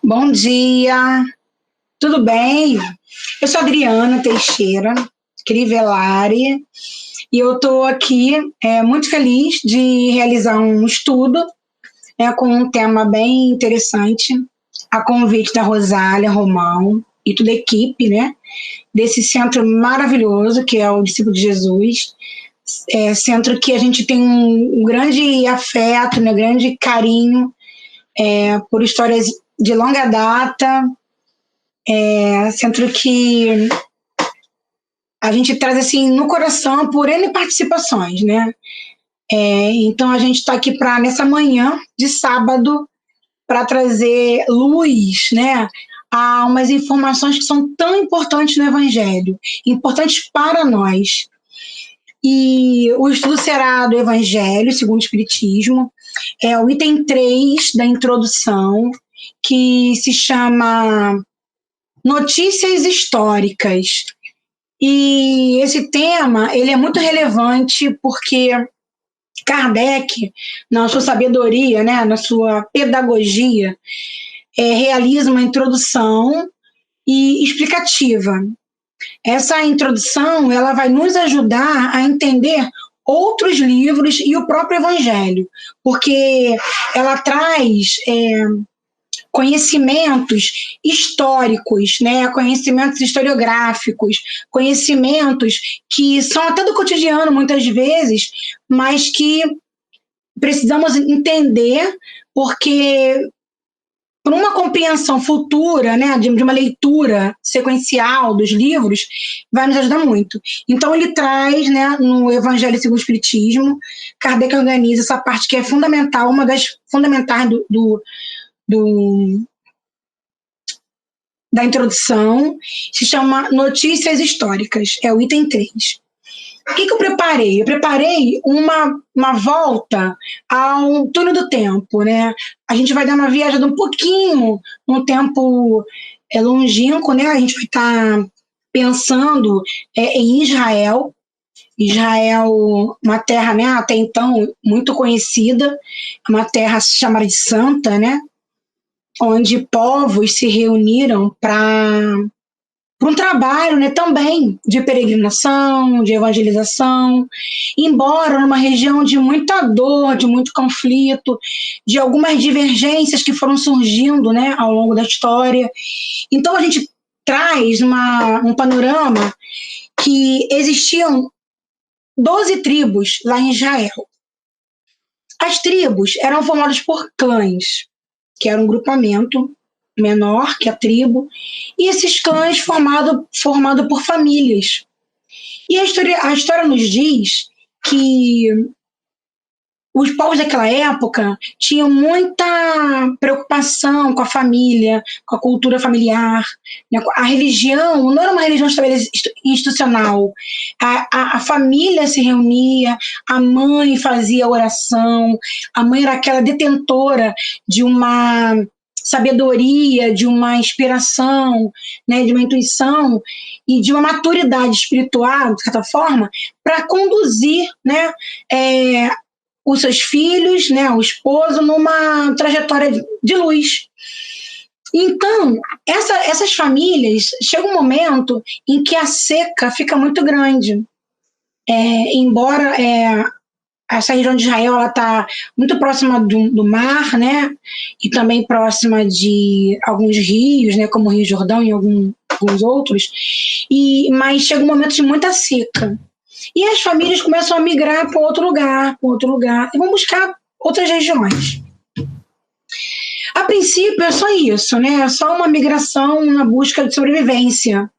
Bom dia, tudo bem? Eu sou Adriana Teixeira, Crivellari, e eu estou aqui muito feliz de realizar um estudo com um tema bem interessante, a convite da Rosália Romão e toda a equipe, desse centro maravilhoso que é o Discípulo de Jesus, centro que a gente tem um grande afeto, grande carinho por histórias de longa data, centro que a gente traz assim no coração por N participações, então a gente está aqui nessa manhã de sábado para trazer luz, a umas informações que são tão importantes no Evangelho, importantes para nós. E o estudo será do Evangelho segundo o Espiritismo, é o item 3 da introdução, que se chama Notícias Históricas. E esse tema ele é muito relevante porque Kardec, na sua sabedoria, na sua pedagogia, realiza uma introdução e explicativa. Essa introdução ela vai nos ajudar a entender outros livros e o próprio Evangelho, porque ela traz conhecimentos históricos, conhecimentos historiográficos, conhecimentos que são até do cotidiano muitas vezes, mas que precisamos entender porque para uma compreensão futura, de uma leitura sequencial dos livros, vai nos ajudar muito. Então ele traz, no Evangelho segundo o Espiritismo, Kardec organiza essa parte que é fundamental, uma das fundamentais da introdução, se chama Notícias Históricas, é o item 3. O que eu preparei? Eu preparei uma volta ao túnel do tempo, A gente vai dar uma viajada um pouquinho no tempo longínquo, A gente vai estar pensando em Israel. Israel, uma terra, até então muito conhecida, uma terra chamada de Santa, onde povos se reuniram para um trabalho, também de peregrinação, de evangelização, embora numa região de muita dor, de muito conflito, de algumas divergências que foram surgindo, ao longo da história. Então a gente traz um panorama que existiam 12 tribos lá em Israel. As tribos eram formadas por clãs, que era um grupamento menor que a tribo, e esses clãs formado por famílias. E a história nos diz que os povos daquela época tinham muita preocupação com a família, com a cultura familiar. A religião não era uma religião institucional. A família se reunia, a mãe fazia oração, a mãe era aquela detentora de uma sabedoria, de uma inspiração, de uma intuição e de uma maturidade espiritual, de certa forma, para conduzir os seus filhos, o esposo, numa trajetória de luz. Então, essas famílias, chega um momento em que a seca fica muito grande. Embora essa região de Israel está muito próxima do mar, e também próxima de alguns rios, como o Rio Jordão e alguns outros, mas chega um momento de muita seca. E as famílias começam a migrar para outro lugar, e vão buscar outras regiões. A princípio é só isso, é só uma migração na busca de sobrevivência.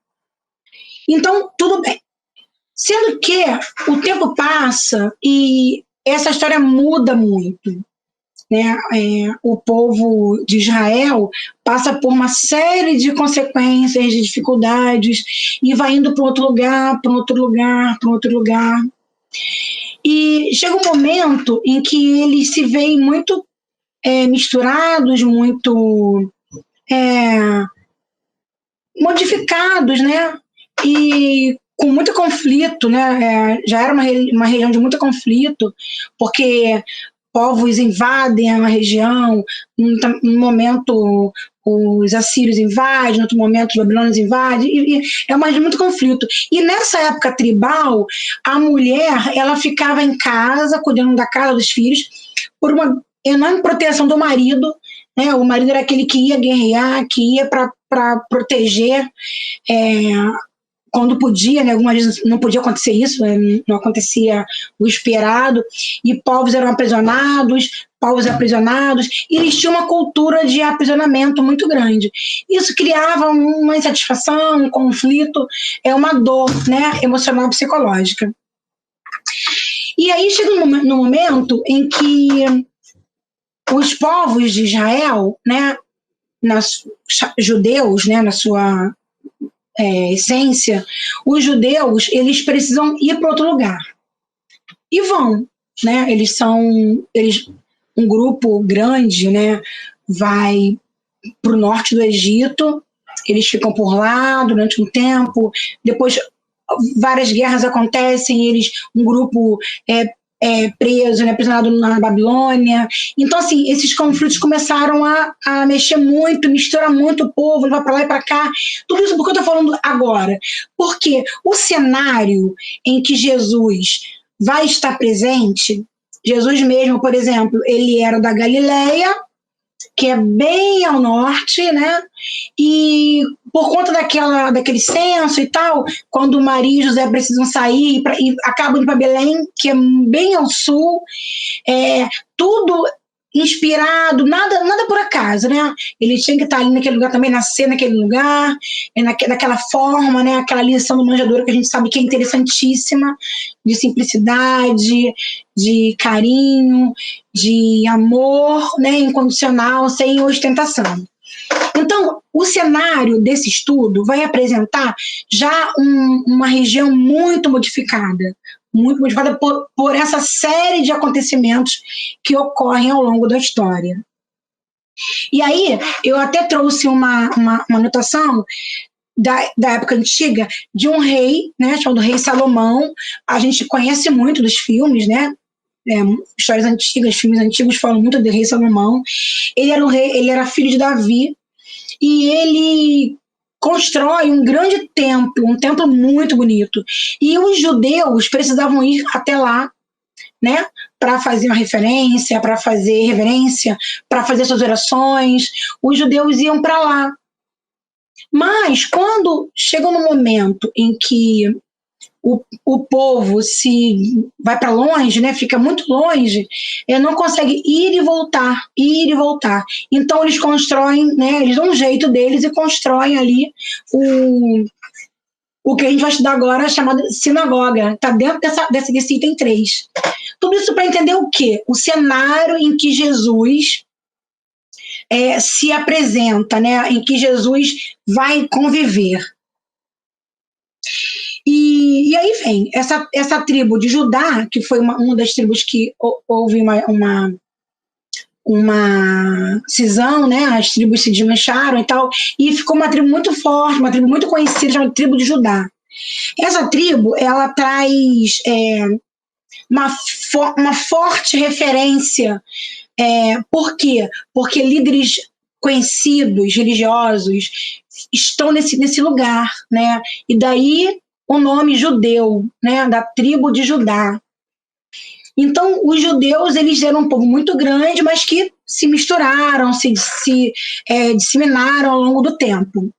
Então, tudo bem. Sendo que o tempo passa e essa história muda muito. O povo de Israel passa por uma série de consequências, de dificuldades, e vai indo para outro lugar, para outro lugar, para outro lugar. E chega um momento em que eles se veem muito misturados, muito modificados, e com muito conflito, já era uma região de muito conflito, porque povos invadem a região, num momento os assírios invadem, em outro momento os babilônios invadem, e é muito conflito. E nessa época tribal, a mulher ela ficava em casa, cuidando da casa dos filhos, por uma enorme proteção do marido, né? O marido era aquele que ia guerrear, que ia para proteger, quando podia, né? Algumas vezes não podia acontecer isso, né? Não acontecia o esperado, e povos eram aprisionados, e eles tinham uma cultura de aprisionamento muito grande. Isso criava uma insatisfação, um conflito, uma dor, né? Emocional, psicológica. E aí chega no momento em que os povos de Israel, né, judeus, né, na sua essência, os judeus eles precisam ir para outro lugar. E vão, né? Um grupo grande, né, vai para o norte do Egito, eles ficam por lá durante um tempo, depois várias guerras acontecem, um grupo preso, né, aprisionado na Babilônia. Então, assim, esses conflitos começaram a mexer muito, misturar muito o povo, levar para lá e para cá. Tudo isso porque eu estou falando agora. Porque o cenário em que Jesus vai estar presente, Jesus mesmo, por exemplo, ele era da Galileia, que é bem ao norte, né? E por conta daquele censo e tal, quando Maria e José precisam sair e acabam indo para Belém, que é bem ao sul, tudo inspirado, nada por acaso, né? Ele tinha que estar ali naquele lugar também, nascer naquele lugar, naquela forma, né? Aquela lição do manjedoura que a gente sabe que é interessantíssima, de simplicidade, de carinho, de amor, né? Incondicional, sem ostentação. Então, o cenário desse estudo vai apresentar já uma região muito modificada por essa série de acontecimentos que ocorrem ao longo da história. E aí, eu até trouxe uma anotação da época antiga de um rei, né, chamado Rei Salomão. A gente conhece muito dos filmes, né? Histórias antigas, filmes antigos falam muito do Rei Salomão. Ele era filho de Davi, e ele constrói um grande templo, um templo muito bonito. E os judeus precisavam ir até lá, né, para fazer uma referência, para fazer reverência, para fazer suas orações. Os judeus iam para lá. Mas quando chega no momento em que o povo se vai para longe, né, fica muito longe, não consegue ir e voltar. Então eles constroem, né, eles dão um jeito deles e constroem ali o que a gente vai estudar agora, chamado sinagoga. Está dentro desse item 3. Tudo isso para entender o quê? O cenário em que Jesus se apresenta, né, em que Jesus vai conviver. E aí vem essa tribo de Judá, que foi uma das tribos que houve uma cisão, né? As tribos se desmancharam e tal, e ficou uma tribo muito forte, uma tribo muito conhecida, chamada tribo de Judá. Essa tribo, ela traz uma forte referência. Por quê? Porque líderes conhecidos, religiosos, estão nesse lugar, né? E daí o nome judeu, né, da tribo de Judá. Então, os judeus, eles eram um povo muito grande, mas que se misturaram, se disseminaram ao longo do tempo.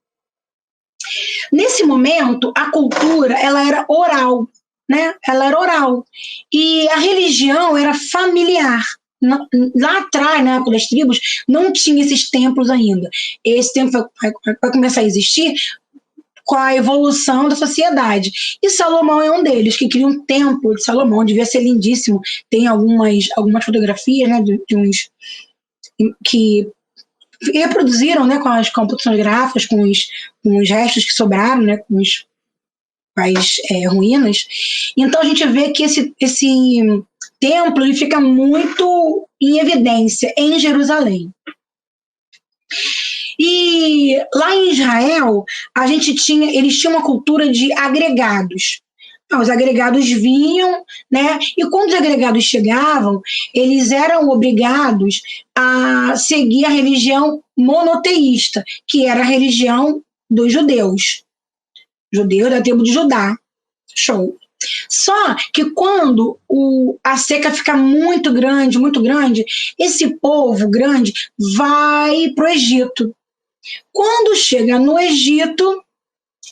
Nesse momento, a cultura, ela era oral, né? Ela era oral. E a religião era familiar. Lá atrás, na época das tribos, não tinha esses templos ainda. Esse templo vai começar a existir com a evolução da sociedade. E Salomão é um deles, que cria um templo de Salomão, devia ser lindíssimo. Tem algumas fotografias, né, de uns que reproduziram, né, com as computações gráficas, com os restos que sobraram, né, com as ruínas. Então a gente vê que esse templo ele fica muito em evidência em Jerusalém. E lá em Israel, eles tinham uma cultura de agregados. Os agregados vinham, né? E quando os agregados chegavam, eles eram obrigados a seguir a religião monoteísta, que era a religião dos judeus da tribo de Judá. Show. Só que quando a seca fica muito grande, esse povo grande vai para o Egito. Quando chega no Egito,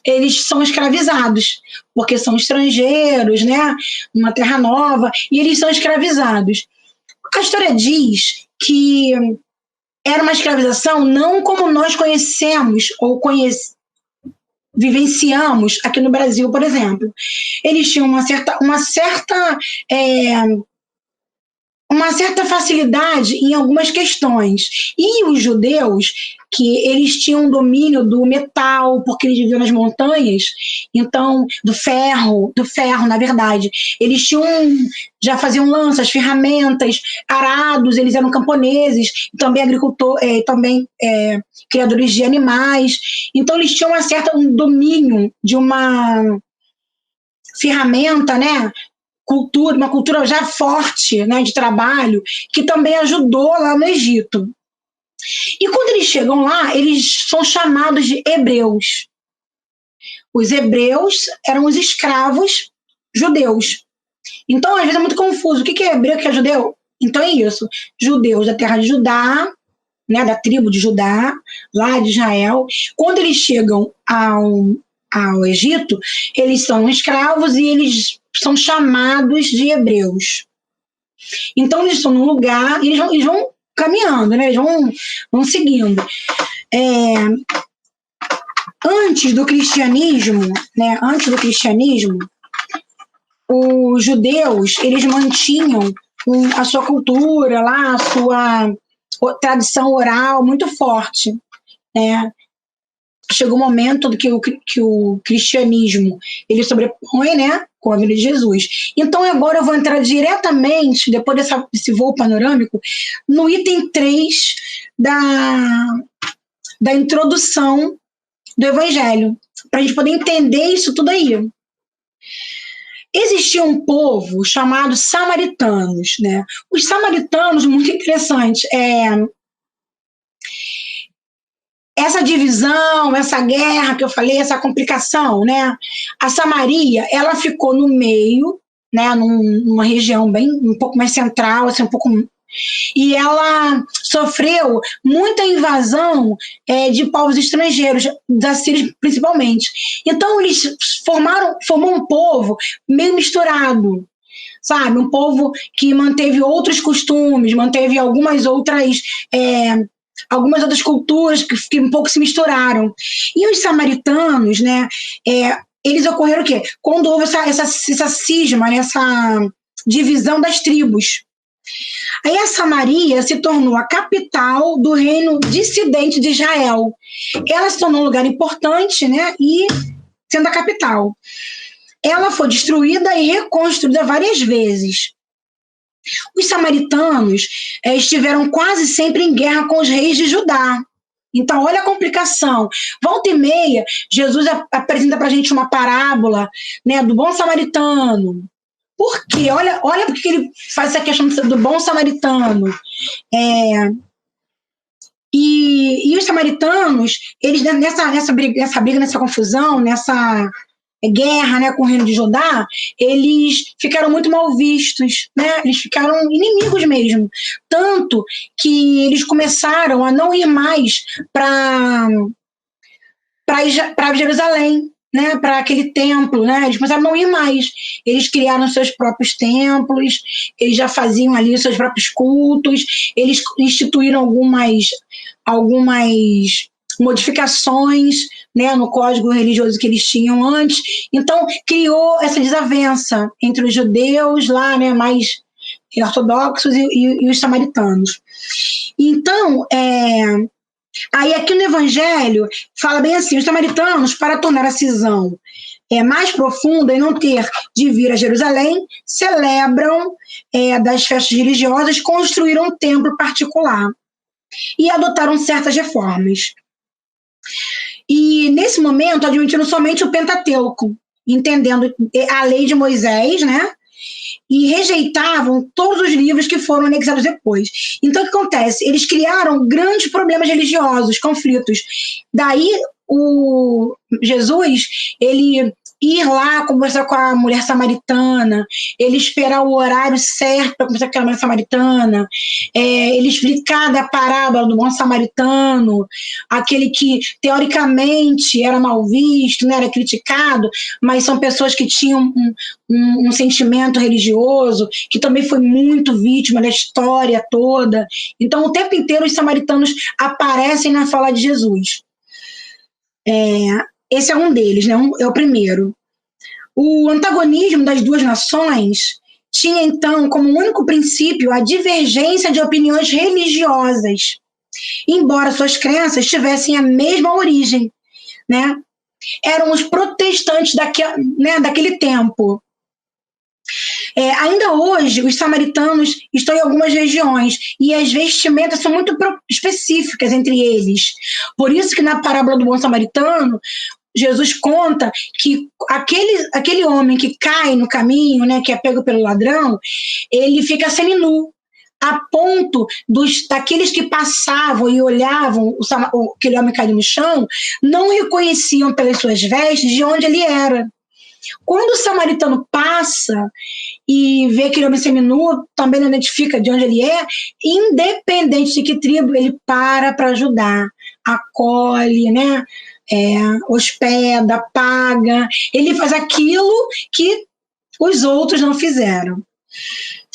eles são escravizados, porque são estrangeiros, né? Numa terra nova, e eles são escravizados. A história diz que era uma escravização não como nós conhecemos ou vivenciamos aqui no Brasil, por exemplo. Eles tinham uma certa facilidade em algumas questões. E os judeus, que eles tinham domínio do metal, porque eles viviam nas montanhas, então, do ferro, na verdade. Eles já faziam lanças, ferramentas, arados, eles eram camponeses, também criadores de animais. Então, eles tinham um domínio de uma ferramenta, né? Uma cultura já forte, né, de trabalho, que também ajudou lá no Egito. E quando eles chegam lá, eles são chamados de hebreus. Os hebreus eram os escravos judeus. Então, às vezes é muito confuso. O que é hebreu, o que é judeu? Então é isso. Judeus da terra de Judá, né, da tribo de Judá, lá de Israel. Quando eles chegam ao Egito, eles são escravos e eles são chamados de hebreus. Então, eles estão num lugar e eles vão caminhando, né? Eles vão seguindo. Antes do cristianismo, os judeus, eles mantinham a sua cultura lá, a sua tradição oral muito forte, né? Chegou um momento que o cristianismo ele sobrepõe, né, com a vida de Jesus. Então, agora eu vou entrar diretamente, depois desse voo panorâmico, no item 3 da introdução do Evangelho, para a gente poder entender isso tudo aí. Existia um povo chamado samaritanos, né? Os samaritanos, muito interessante, essa divisão, essa guerra que eu falei, essa complicação, né? A Samaria, ela ficou no meio, né? Numa região um pouco mais central, assim, e ela sofreu muita invasão de povos estrangeiros, da Síria principalmente. Então, eles formou um povo meio misturado, sabe? Um povo que manteve outros costumes, manteve algumas outras culturas que um pouco se misturaram. E os samaritanos, né, eles ocorreram o quê? Quando houve essa cisma, né, essa divisão das tribos. Aí a Samaria se tornou a capital do reino dissidente de Israel. Ela se tornou um lugar importante, né, e sendo a capital. Ela foi destruída e reconstruída várias vezes. Os samaritanos estiveram quase sempre em guerra com os reis de Judá. Então, olha a complicação. Volta e meia, Jesus apresenta para a gente uma parábola, né, do bom samaritano. Por quê? Olha porque ele faz essa questão do bom samaritano. E os samaritanos, eles nessa briga, nessa confusão, nessa guerra, né, com o reino de Judá, eles ficaram muito mal vistos, né? Eles ficaram inimigos mesmo. Tanto que eles começaram a não ir mais para Jerusalém, né, para aquele templo, né? Eles começaram a não ir mais. Eles criaram seus próprios templos, eles já faziam ali os seus próprios cultos, eles instituíram algumas modificações, né, no código religioso que eles tinham antes. Então, criou essa desavença entre os judeus lá, né, mais ortodoxos e os samaritanos. Então, aí aqui no Evangelho fala bem assim: os samaritanos, para tornar a cisão mais profunda e não ter de vir a Jerusalém, celebram das festas religiosas, construíram um templo particular e adotaram certas reformas. E, nesse momento, admitiram somente o Pentateuco, entendendo a lei de Moisés, né? E rejeitavam todos os livros que foram anexados depois. Então, o que acontece? Eles criaram grandes problemas religiosos, conflitos. Daí, o Jesus, ele ir lá conversar com a mulher samaritana, ele esperar o horário certo para conversar com a mulher samaritana, ele explicar da parábola do bom samaritano, aquele que teoricamente era mal visto, né, era criticado, mas são pessoas que tinham um sentimento religioso, que também foi muito vítima da história toda. Então, o tempo inteiro os samaritanos aparecem na fala de Jesus. Esse é um deles, né? É o primeiro. O antagonismo das duas nações tinha, então, como único princípio a divergência de opiniões religiosas, embora suas crenças tivessem a mesma origem, né? Eram os protestantes daquele tempo. Ainda hoje, os samaritanos estão em algumas regiões e as vestimentas são muito específicas entre eles. Por isso que na parábola do bom samaritano, Jesus conta que aquele homem que cai no caminho, né, que é pego pelo ladrão, ele fica seminu, a ponto daqueles que passavam e olhavam aquele homem caído no chão, não reconheciam pelas suas vestes de onde ele era. Quando o samaritano passa e vê aquele homem seminu, também não identifica de onde ele é, independente de que tribo, ele para ajudar, acolhe, né? Hospeda, paga, ele faz aquilo que os outros não fizeram.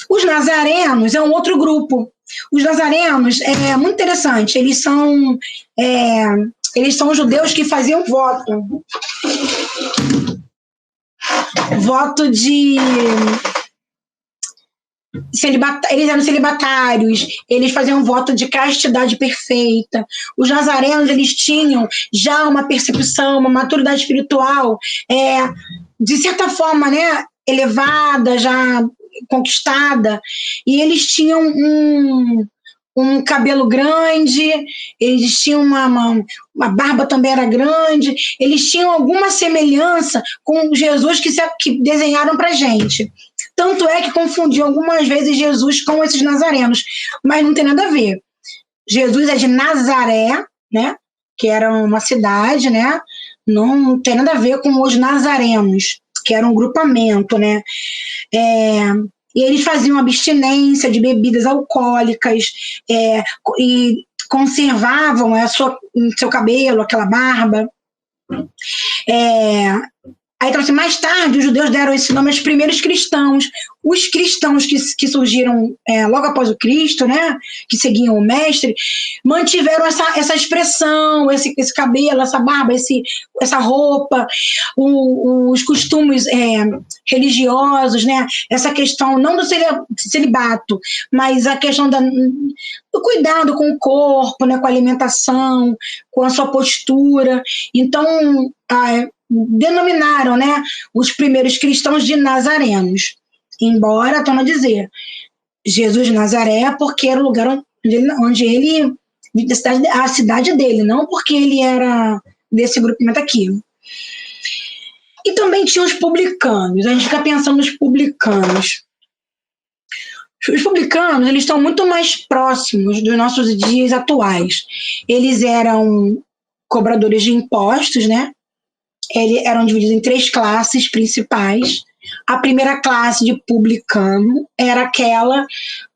Os nazarenos é um outro grupo. Os nazarenos é muito interessante, eles são judeus que faziam voto de eles eram celibatários, eles faziam voto de castidade perfeita. Os nazarenos, eles tinham já uma percepção, uma maturidade espiritual, de certa forma, né, elevada, já conquistada, e eles tinham um cabelo grande, eles tinham uma barba também era grande, eles tinham alguma semelhança com Jesus que desenharam para gente. Tanto é que confundiam algumas vezes Jesus com esses nazarenos, mas não tem nada a ver. Jesus é de Nazaré, né? Que era uma cidade, né? Não tem nada a ver com os nazarenos, que era um grupamento, né? E eles faziam abstinência de bebidas alcoólicas e conservavam seu cabelo, aquela barba. Aí, então, assim, mais tarde, os judeus deram esse nome aos primeiros cristãos. Os cristãos que surgiram logo após o Cristo, né, que seguiam o mestre, mantiveram essa expressão, esse cabelo, essa barba, essa roupa, os costumes religiosos, né, essa questão não do celibato, mas a questão do cuidado com o corpo, né, com a alimentação, com a sua postura. Então, denominaram, né, os primeiros cristãos de nazarenos, embora, torno a dizer, Jesus de Nazaré porque era o lugar onde ele a cidade dele, não porque ele era desse grupamento aqui. E também tinha os publicanos, a gente fica pensando nos publicanos. Os publicanos, eles estão muito mais próximos dos nossos dias atuais. Eles eram cobradores de impostos, né? Eles eram divididos em 3 classes principais. A primeira classe de publicano era aquela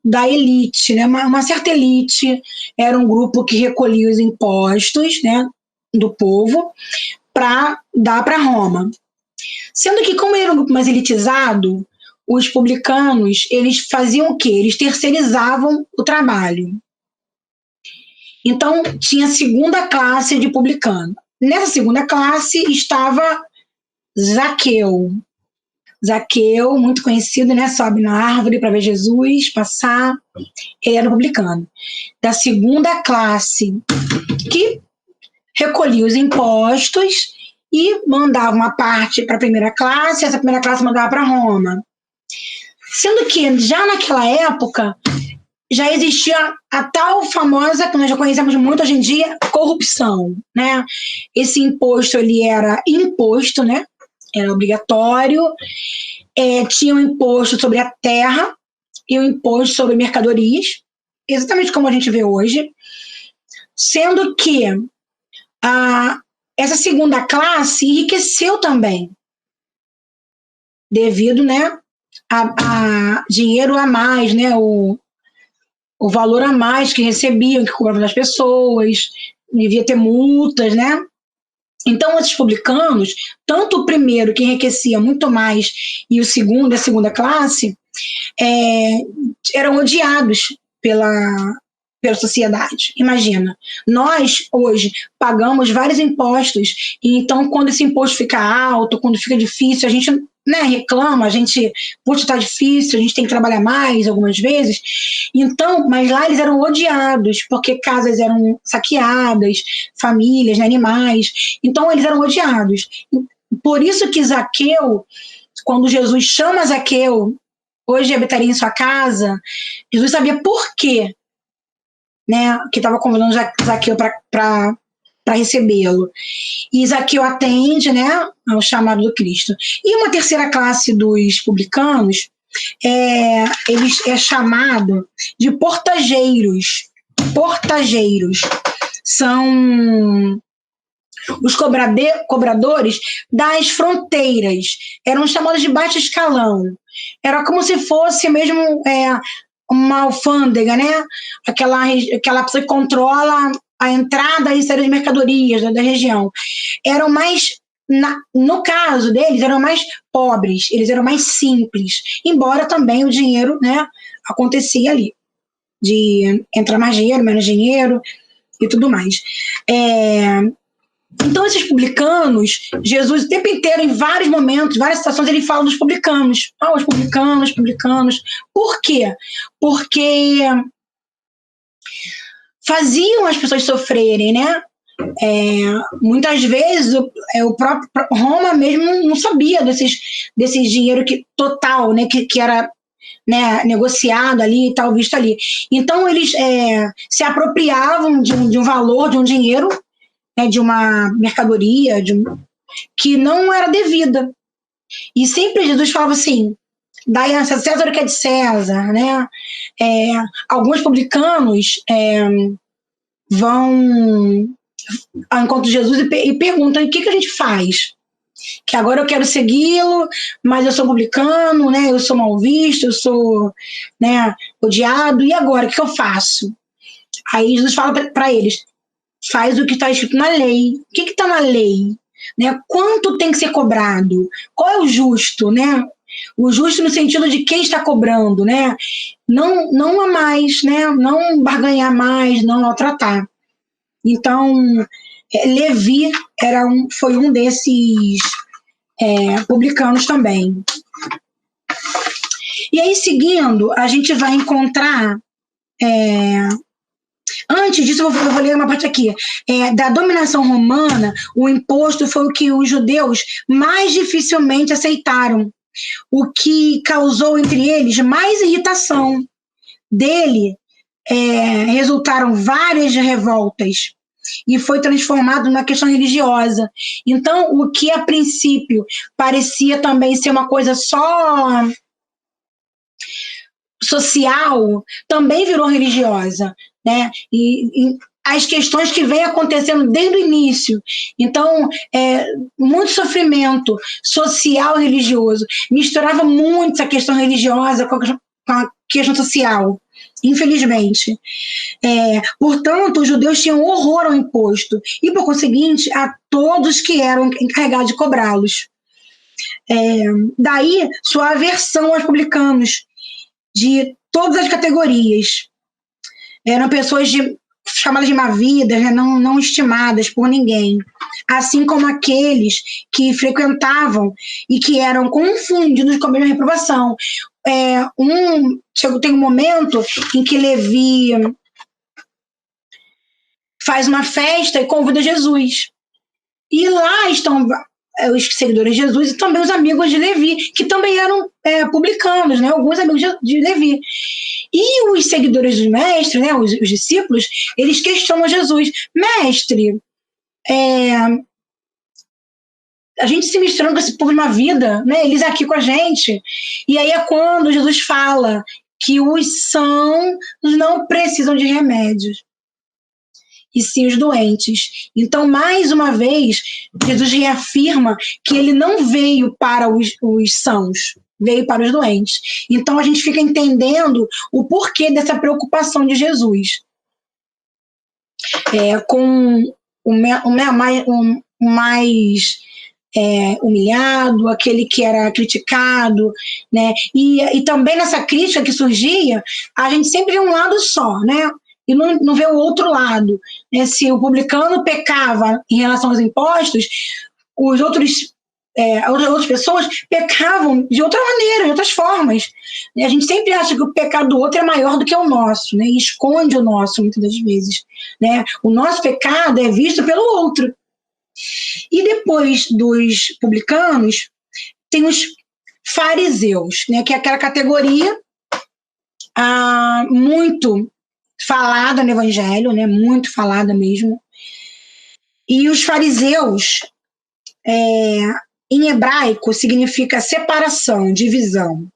da elite, né? Uma certa elite, era um grupo que recolhia os impostos, né, do povo para dar para Roma. Sendo que, como ele era um grupo mais elitizado, os publicanos, eles faziam o quê? Eles terceirizavam o trabalho. Então, tinha a segunda classe de publicano. Nessa segunda classe estava Zaqueu. Zaqueu, muito conhecido, né? Sobe na árvore para ver Jesus passar. Ele era publicano. Da segunda classe, que recolhia os impostos e mandava uma parte para a primeira classe, essa primeira classe mandava para Roma. Sendo que, já naquela época, já existia a tal famosa, que nós já conhecemos muito hoje em dia, corrupção, né? Esse imposto, ele era imposto, né? era obrigatório. Tinha um imposto sobre a terra e um imposto sobre mercadorias, exatamente como a gente vê hoje, sendo que essa segunda classe enriqueceu também, devido, né, a dinheiro a mais, né, o valor a mais que recebiam, que cobravam das pessoas, devia ter multas, né? Então, esses publicanos, tanto o primeiro, que enriquecia muito mais, e o segundo, a segunda classe, eram odiados pela sociedade. Imagina, nós hoje pagamos vários impostos, e então quando esse imposto fica alto, quando fica difícil, a gente, né, reclama, a gente, poxa, está difícil, a gente tem que trabalhar mais algumas vezes. Então, mas lá eles eram odiados, porque casas eram saqueadas, famílias, né, animais, então eles eram odiados. Por isso que Zaqueu, quando Jesus chama Zaqueu, hoje habitaria em sua casa, Jesus sabia por quê, né, que estava convidando Zaqueu para recebê-lo. E Zaqueu atende, né, ao chamado do Cristo. E uma terceira classe dos publicanos, eles chamado de portageiros. Portageiros são os cobradores das fronteiras. Eram chamados de baixo escalão. Era como se fosse mesmo uma alfândega, né? Aquela pessoa que controla a entrada e saída de mercadorias da região. Eram mais, no caso deles, eram mais pobres, eles eram mais simples, embora também o dinheiro, né, acontecia ali, de entrar mais dinheiro, menos dinheiro e tudo mais. Então, esses publicanos, Jesus o tempo inteiro, em vários momentos, várias situações, ele fala dos publicanos. Os publicanos. Por quê? Porque faziam as pessoas sofrerem, né? Muitas vezes o próprio Roma mesmo não sabia desse dinheiro total, né, que era, né, negociado ali e tal, visto ali. Então, eles se apropriavam de um valor, de um dinheiro, né, de uma mercadoria que não era devida. E sempre Jesus falava assim, dai a César o que é de César, né? Alguns publicanos vão ao encontro de Jesus e perguntam, o que a gente faz? Que agora eu quero segui-lo, mas eu sou publicano, né? Eu sou mal visto, eu sou, né, odiado, e agora, o que eu faço? Aí Jesus fala para eles, faz o que está escrito na lei. O que está na lei? Né? Quanto tem que ser cobrado? Qual é o justo? Né? O justo no sentido de quem está cobrando, né? Não a mais, né? Não barganhar mais, não maltratar. Então, Levi foi um desses publicanos também. E aí, seguindo, a gente vai encontrar... Antes disso, eu vou ler uma parte aqui. Da dominação romana, o imposto foi o que os judeus mais dificilmente aceitaram, o que causou entre eles mais irritação. Dele resultaram várias revoltas e foi transformado numa questão religiosa. Então, o que a princípio parecia também ser uma coisa só social, também virou religiosa, né? E as questões que vêm acontecendo desde o início. Então, muito sofrimento social e religioso. Misturava muito essa questão religiosa com a questão social, infelizmente. Portanto, os judeus tinham horror ao imposto e, por conseguinte, a todos que eram encarregados de cobrá-los. Daí, sua aversão aos publicanos, de todas as categorias. Eram pessoas chamadas de má-vidas, né, não estimadas por ninguém. Assim como aqueles que frequentavam e que eram confundidos com a mesma reprovação. Tem um momento em que Levi faz uma festa e convida Jesus. E lá estão os seguidores de Jesus e também os amigos de Levi, que também eram publicanos, né? Alguns amigos de Levi. E os seguidores do mestre, né? Os discípulos, eles questionam Jesus. Mestre, a gente se misturando com esse povo de uma vida, né? Eles aqui com a gente. E aí é quando Jesus fala que os sãos não precisam de remédios, e sim os doentes. Então, mais uma vez, Jesus reafirma que ele não veio para os sãos, veio para os doentes. Então, a gente fica entendendo o porquê dessa preocupação de Jesus. Com o mais humilhado, aquele que era criticado, né? E também nessa crítica que surgia, a gente sempre vê um lado só, né? E não vê o outro lado, né? Se o publicano pecava em relação aos impostos, as outras pessoas pecavam de outra maneira, de outras formas. A gente sempre acha que o pecado do outro é maior do que o nosso, né? E esconde o nosso, muitas das vezes, né? O nosso pecado é visto pelo outro. E depois dos publicanos, tem os fariseus, né? Que é aquela categoria muito falada no Evangelho, né? Muito falada mesmo. E os fariseus, em hebraico, significa separação, divisão.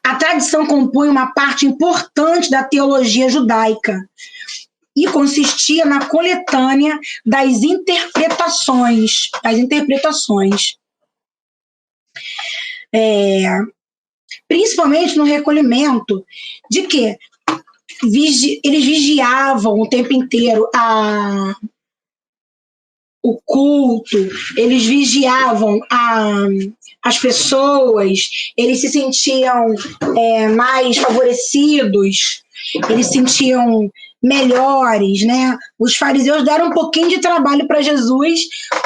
A tradição compõe uma parte importante da teologia judaica e consistia na coletânea das interpretações. Principalmente no recolhimento de que eles vigiavam o tempo inteiro o culto, eles vigiavam as pessoas, eles se sentiam mais favorecidos, eles se sentiam melhores, né? Os fariseus deram um pouquinho de trabalho para Jesus,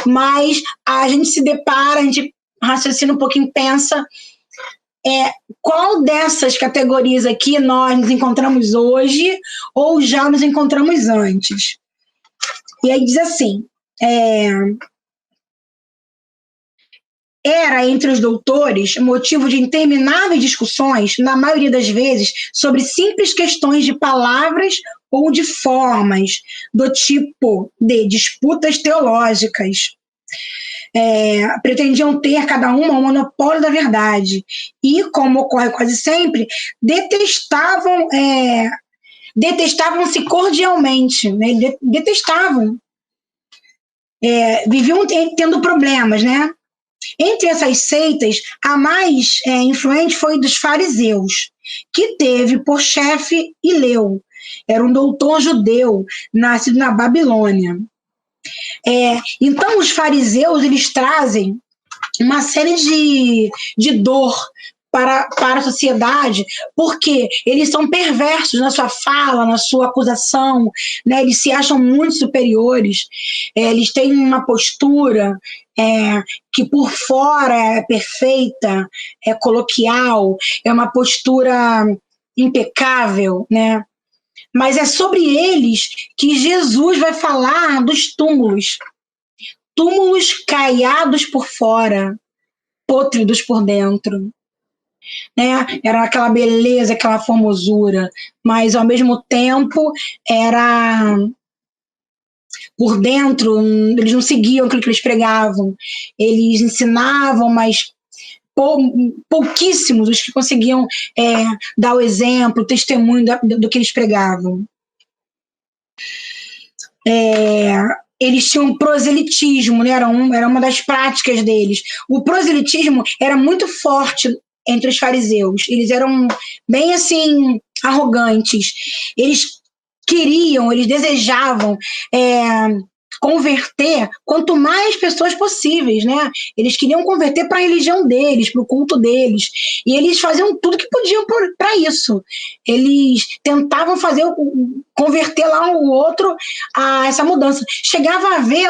mas a gente se depara, a gente raciocina um pouquinho, pensa qual dessas categorias aqui nós nos encontramos hoje ou já nos encontramos antes. E aí diz assim, era entre os doutores motivo de intermináveis discussões, na maioria das vezes, sobre simples questões de palavras ou de formas, do tipo de disputas teológicas. Pretendiam ter cada uma um monopólio da verdade e, como ocorre quase sempre, detestavam-se cordialmente, né? Detestavam. Viviam tendo problemas, né? Entre essas seitas, a mais influente foi dos fariseus, que teve por chefe Hileu. Era um doutor judeu, nascido na Babilônia. Então, os fariseus, eles trazem uma série de dor para a sociedade, porque eles são perversos na sua fala, na sua acusação, né? Eles se acham muito superiores, eles têm uma postura que por fora é perfeita, é coloquial, é uma postura impecável, né? Mas é sobre eles que Jesus vai falar dos túmulos. Túmulos caiados por fora, pôtridos por dentro. Né? Era aquela beleza, aquela formosura, mas ao mesmo tempo era por dentro, eles não seguiam aquilo que eles pregavam, eles ensinavam, mas pouquíssimos os que conseguiam dar o exemplo, o testemunho do que eles pregavam. Eles tinham proselitismo, né? Era uma das práticas deles. O proselitismo era muito forte entre os fariseus. Eles eram bem assim arrogantes. Eles desejavam converter quanto mais pessoas possíveis, né? Eles queriam converter para a religião deles, para o culto deles, e eles faziam tudo que podiam para isso. Eles tentavam converter lá o outro a essa mudança. Chegava a haver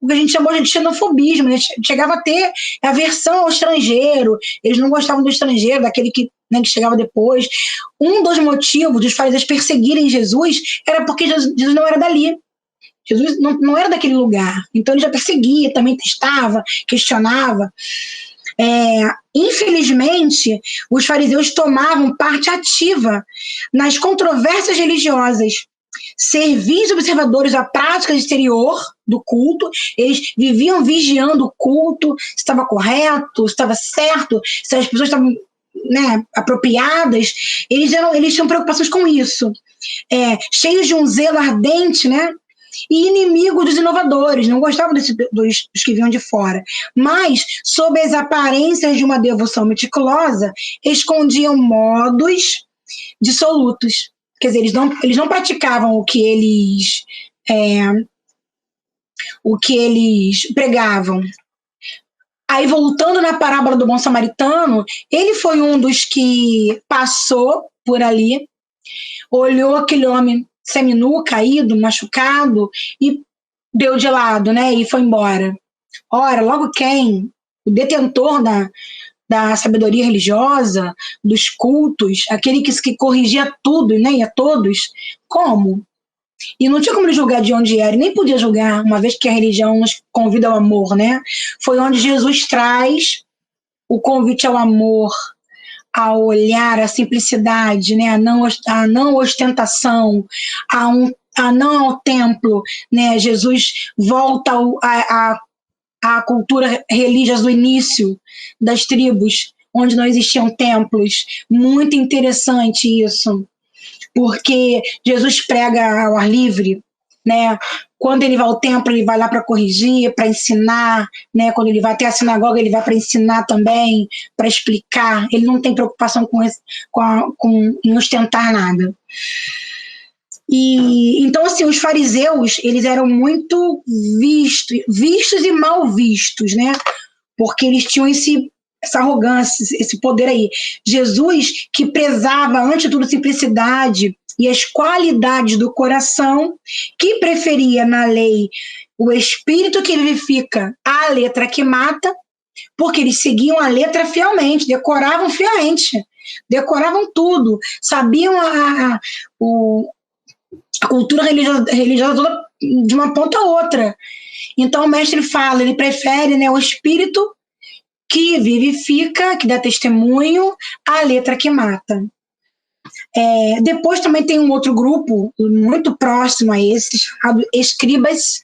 o que a gente chamou de xenofobismo, né? Chegava a ter aversão ao estrangeiro, eles não gostavam do estrangeiro, daquele que chegava depois. Um dos motivos dos fariseus perseguirem Jesus era porque Jesus não era dali. Jesus não era daquele lugar, então ele já perseguia, também testava, questionava. Infelizmente, os fariseus tomavam parte ativa nas controvérsias religiosas, servis observadores da prática exterior do culto, eles viviam vigiando o culto, se estava correto, se estava certo, se as pessoas estavam, né, apropriadas, eles tinham preocupações com isso, cheios de um zelo ardente, né, e inimigos dos inovadores, não gostavam dos que vinham de fora, mas, sob as aparências de uma devoção meticulosa, escondiam modos dissolutos. Quer dizer, eles não praticavam o que eles pregavam. Aí, voltando na parábola do bom samaritano, ele foi um dos que passou por ali, olhou aquele homem seminu, caído, machucado, e deu de lado, né? E foi embora. Ora, logo quem? O detentor da sabedoria religiosa, dos cultos, aquele que corrigia tudo, né, e a todos, como? E não tinha como ele julgar de onde era, nem podia julgar, uma vez que a religião nos convida ao amor, né? Foi onde Jesus traz o convite ao amor, ao olhar, à simplicidade, né, a não ostentação, a não ao templo, né? Jesus volta à cultura religiosa do início das tribos, onde não existiam templos. Muito interessante isso, porque Jesus prega ao ar livre, né? Quando ele vai ao templo, ele vai lá para corrigir, para ensinar, né? Quando ele vai até a sinagoga, ele vai para ensinar também, para explicar. Ele não tem preocupação em ostentar nada. E então, assim, os fariseus, eles eram muito vistos e mal vistos, né? Porque eles tinham essa arrogância, esse poder aí. Jesus, que prezava, antes de tudo, simplicidade e as qualidades do coração, que preferia na lei o espírito que vivifica a letra que mata, porque eles seguiam a letra fielmente, decoravam fielmente, decoravam tudo, sabiam a cultura religiosa toda de uma ponta a outra. Então o mestre fala, ele prefere, né, o espírito que vivifica, que dá testemunho, a letra que mata. Depois também tem um outro grupo muito próximo a esse, chamado escribas.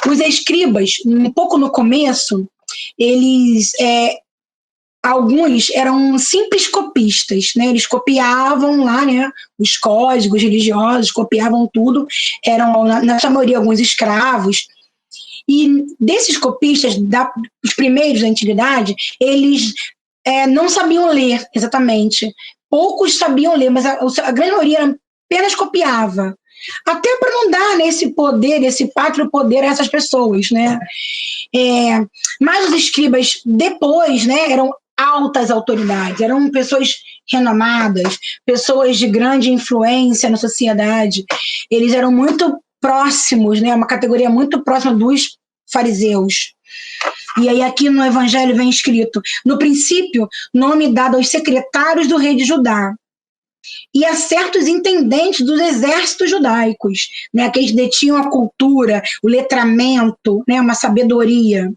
Os escribas, um pouco no começo, eles alguns eram simples copistas, né? Eles copiavam lá, né, os códigos religiosos, copiavam tudo, eram, na sua maioria, alguns escravos. E desses copistas, os primeiros da antiguidade, eles não sabiam ler exatamente. Poucos sabiam ler, mas a grande maioria apenas copiava. Até para não dar, né, esse poder, esse pátrio poder a essas pessoas, né? Mas os escribas, depois, né, eram altas autoridades, eram pessoas renomadas, pessoas de grande influência na sociedade. Eles eram muito próximos, né, uma categoria muito próxima dos fariseus. E aí aqui no Evangelho vem escrito: no princípio, nome dado aos secretários do rei de Judá e a certos intendentes dos exércitos judaicos, né, que eles detinham a cultura, o letramento, né, uma sabedoria.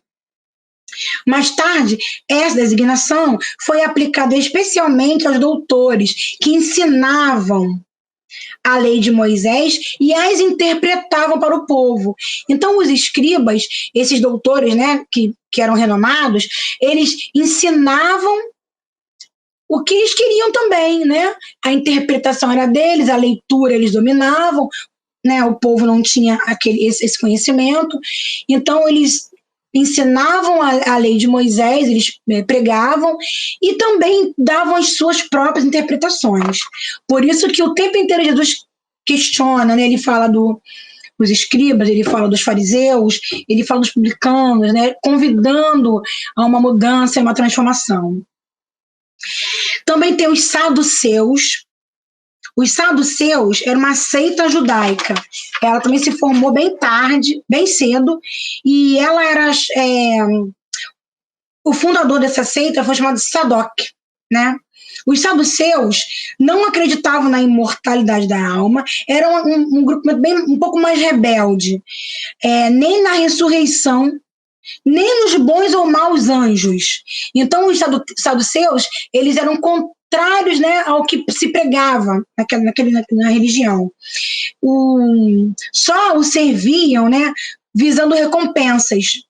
Mais tarde, essa designação foi aplicada especialmente aos doutores que ensinavam a lei de Moisés e as interpretavam para o povo. Então, os escribas, esses doutores, né, que eram renomados, eles ensinavam o que eles queriam também, né? A interpretação era deles, a leitura eles dominavam, né? O povo não tinha esse conhecimento, então eles ensinavam a lei de Moisés, eles pregavam e também davam as suas próprias interpretações. Por isso que o tempo inteiro Jesus questiona, né? Ele fala dos escribas, ele fala dos fariseus, ele fala dos publicanos, né? Convidando a uma mudança, a uma transformação. Também tem os saduceus. Os saduceus era uma seita judaica. Ela também se formou bem tarde, bem cedo, e ela era... o fundador dessa seita foi chamado Sadoc, né? Os saduceus não acreditavam na imortalidade da alma, era um grupo um pouco mais rebelde, nem na ressurreição, nem nos bons ou maus anjos. Então, os saduceus, eles eram contrários, né, ao que se pregava na religião. Só o serviam, né, visando recompensas.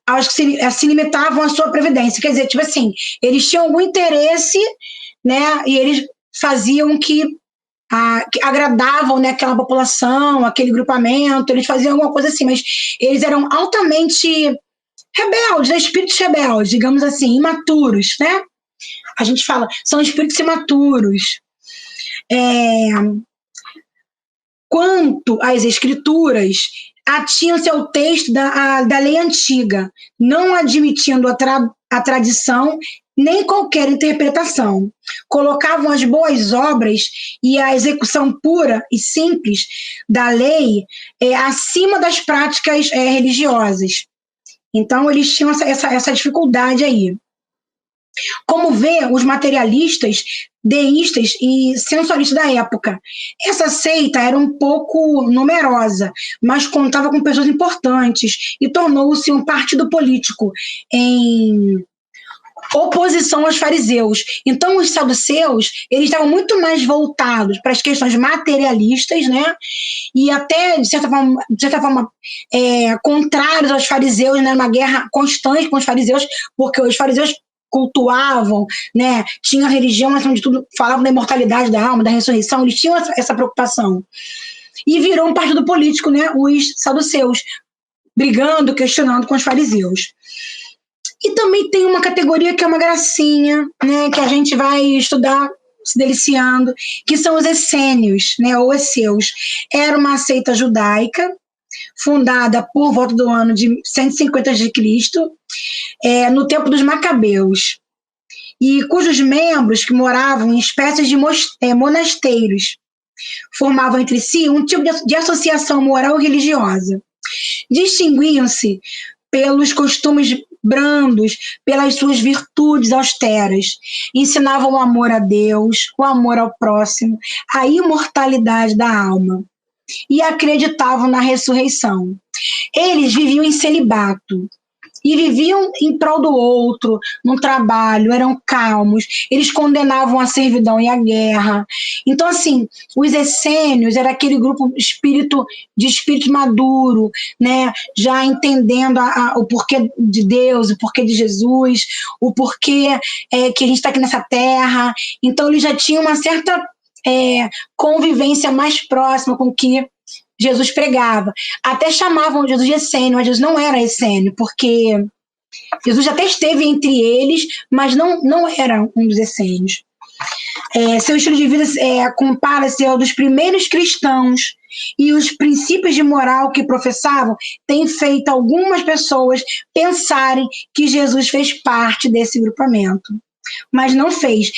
Aos que se limitavam à sua previdência. Quer dizer, tipo assim, eles tinham algum interesse, né, e eles faziam que agradavam, né, aquela população, aquele grupamento, eles faziam alguma coisa assim, mas eles eram altamente rebeldes, né, espíritos rebeldes, digamos assim, imaturos, né? A gente fala, são espíritos imaturos. Quanto às escrituras, atinham-se ao texto da lei antiga, não admitindo a tradição nem qualquer interpretação. Colocavam as boas obras e a execução pura e simples da lei acima das práticas religiosas. Então, eles tinham essa dificuldade aí. Como vê os materialistas, deístas e sensualistas da época. Essa seita era um pouco numerosa, mas contava com pessoas importantes e tornou-se um partido político em oposição aos fariseus. Então, os saduceus, eles estavam muito mais voltados para as questões materialistas, né? E até, de certa forma contrários aos fariseus, né? Uma guerra constante com os fariseus, porque os fariseus cultuavam, né? Tinham a religião, mas de tudo falavam da imortalidade da alma, da ressurreição, eles tinham essa preocupação. E virou um partido político, né? Os saduceus, brigando, questionando com os fariseus. E também tem uma categoria que é uma gracinha, né, que a gente vai estudar se deliciando, que são os essênios, né, ou esseus. Era uma seita judaica, fundada por volta do ano de 150 a.C., no tempo dos Macabeus, e cujos membros que moravam em espécies de monasteiros formavam entre si um tipo de associação moral e religiosa. Distinguiam-se pelos costumes brandos, pelas suas virtudes austeras. Ensinavam o amor a Deus, o amor ao próximo, a imortalidade da alma. E acreditavam na ressurreição. Eles viviam em celibato. E viviam em prol do outro, no trabalho, eram calmos, eles condenavam a servidão e a guerra. Então, assim, os essênios era aquele grupo de espírito maduro, né? Já entendendo o porquê de Deus, o porquê de Jesus, o porquê que a gente está aqui nessa terra. Então, eles já tinham uma certa convivência mais próxima com o que Jesus pregava. Até chamavam Jesus de essênio, mas Jesus não era essênio, porque Jesus até esteve entre eles, mas não era um dos essênios. Seu estilo de vida compara-se ao dos primeiros cristãos, e os princípios de moral que professavam têm feito algumas pessoas pensarem que Jesus fez parte desse grupamento. Mas não fez.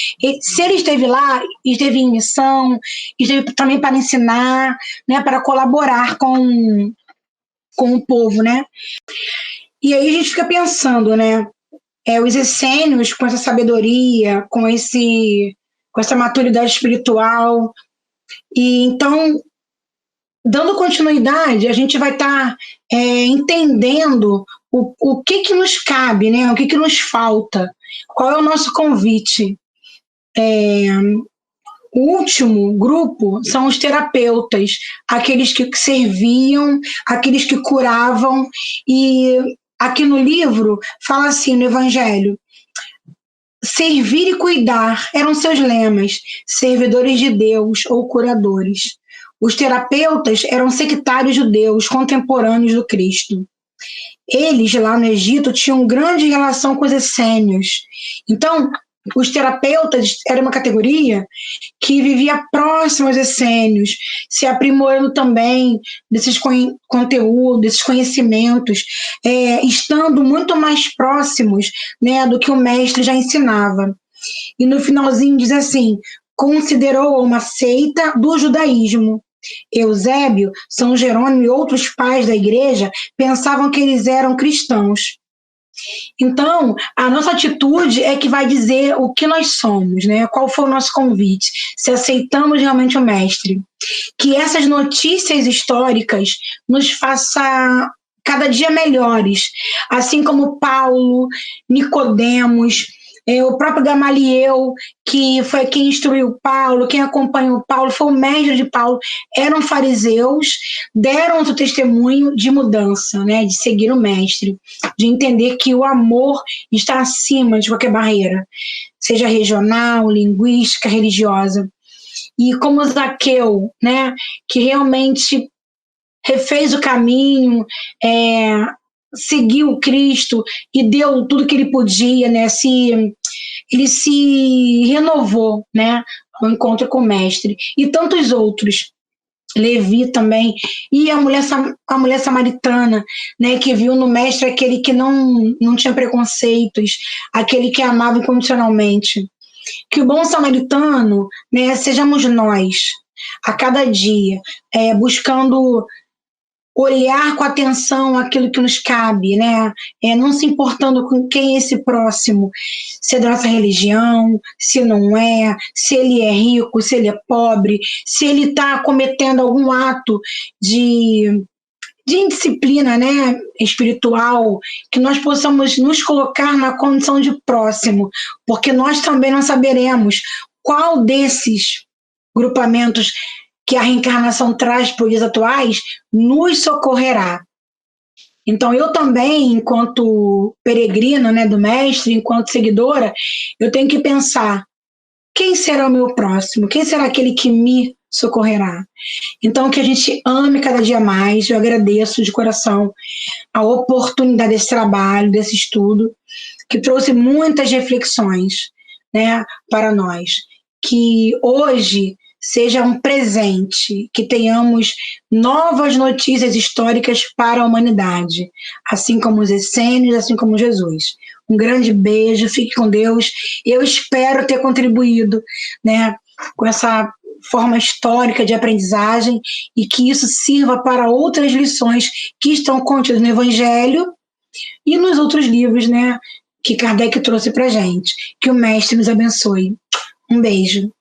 Se ele esteve lá, esteve em missão, esteve também para ensinar, né, para colaborar com o povo, né? E aí a gente fica pensando, né? Os essênios com essa sabedoria, com essa maturidade espiritual. E então, dando continuidade, a gente vai estar entendendo o que nos cabe, né? O que nos falta. Qual é o nosso convite? O último grupo são os terapeutas, aqueles que serviam, aqueles que curavam. E aqui no livro fala assim, no Evangelho: servir e cuidar eram seus lemas, servidores de Deus ou curadores. Os terapeutas eram sectários judeus contemporâneos do Cristo. Eles, lá no Egito, tinham grande relação com os essênios. Então, os terapeutas eram uma categoria que vivia próximo aos essênios, se aprimorando também desses conteúdos, desses conhecimentos, estando muito mais próximos, né, do que o mestre já ensinava. E no finalzinho diz assim: considerou uma seita do judaísmo. Eusébio, São Jerônimo e outros pais da igreja pensavam que eles eram cristãos. Então, a nossa atitude é que vai dizer o que nós somos, né? Qual foi o nosso convite, se aceitamos realmente o mestre. Que essas notícias históricas nos façam cada dia melhores, assim como Paulo, Nicodemos, O próprio Gamaliel, que foi quem instruiu Paulo, quem acompanhou Paulo, foi o mestre de Paulo, eram fariseus, deram o seu testemunho de mudança, né, de seguir o mestre, de entender que o amor está acima de qualquer barreira, seja regional, linguística, religiosa. E como Zaqueu, né, que realmente refez o caminho, seguiu Cristo e deu tudo que ele podia, né, ele se renovou, né, ao encontro com o mestre. E tantos outros. Levi também, e a mulher samaritana, né, que viu no mestre aquele que não tinha preconceitos, aquele que amava incondicionalmente. Que o bom samaritano, né, sejamos nós, a cada dia, buscando olhar com atenção aquilo que nos cabe, né? Não se importando com quem é esse próximo, se é da nossa religião, se não é, se ele é rico, se ele é pobre, se ele está cometendo algum ato de indisciplina, né, espiritual, que nós possamos nos colocar na condição de próximo, porque nós também não saberemos qual desses grupamentos que a reencarnação traz para os dias atuais nos socorrerá. Então, eu também, enquanto peregrina, né, do mestre, enquanto seguidora, eu tenho que pensar, quem será o meu próximo? Quem será aquele que me socorrerá? Então, que a gente ame cada dia mais. Eu agradeço de coração a oportunidade desse trabalho, desse estudo, que trouxe muitas reflexões, né, para nós. Que hoje seja um presente, que tenhamos novas notícias históricas para a humanidade, assim como os essênios, assim como Jesus. Um grande beijo, fique com Deus. Eu espero ter contribuído, né, com essa forma histórica de aprendizagem e que isso sirva para outras lições que estão contidas no Evangelho e nos outros livros, né, que Kardec trouxe para a gente. Que o Mestre nos abençoe. Um beijo.